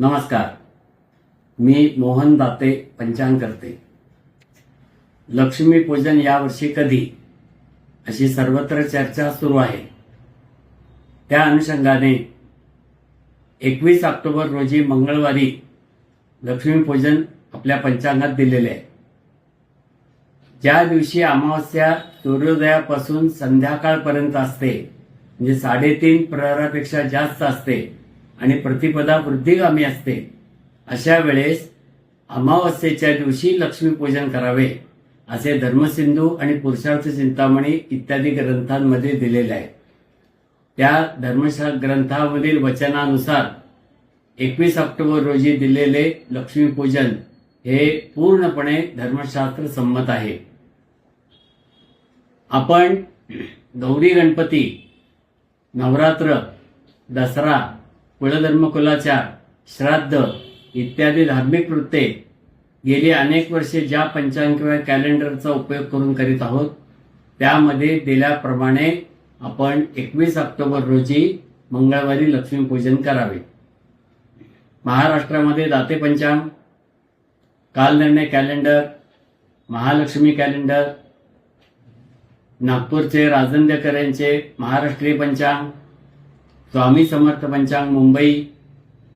नमस्कार. मी मोहन दाते पंचांग करते. लक्ष्मीपूजन यावर्षी कधी अशी सर्वत्र चर्चा सुरू आहे. त्या अनुषंगाने 21 ऑक्टोबर रोजी मंगळवारी लक्ष्मीपूजन आपल्या पंचांगात दिलेले आहे. ज्या दिवशी अमावस्या सूर्योदयापासून संध्याकाळपर्यंत असते, म्हणजे 3.5 प्रहरापेक्षा जास्त असते आणि प्रतिपदा वृद्धिगामी असते, अशा वेळेस अमावस्येच्या दिवशी लक्ष्मीपूजन करावे असे धर्मसिंधू आणि पुरुषार्थ चिंतामणी इत्यादी ग्रंथांमध्ये दिलेले आहे. त्या ग्रंथामधील वचनानुसार 21 ऑक्टोबर रोजी दिलेले लक्ष्मीपूजन हे पूर्णपणे धर्मशास्त्र संमत आहे. आपण गौरी गणपती, नवरात्र, दसरा, कुलधर्मकुलाचार, श्राद्ध इत्यादी धार्मिक कृत्ये गेली अनेक वर्षे ज्या पंचांग किंवा कॅलेंडरचा उपयोग करून करीत आहोत, त्यामध्ये दिल्याप्रमाणे आपण 21 ऑक्टोबर रोजी मंगळवारी लक्ष्मीपूजन करावे. महाराष्ट्रामध्ये दाते पंचांग, कालनिर्णय कॅलेंडर, महालक्ष्मी कॅलेंडर, नागपूरचे राजंदेकर यांचे महाराष्ट्रीय पंचांग, स्वामी समर्थ पंचांग मुंबई,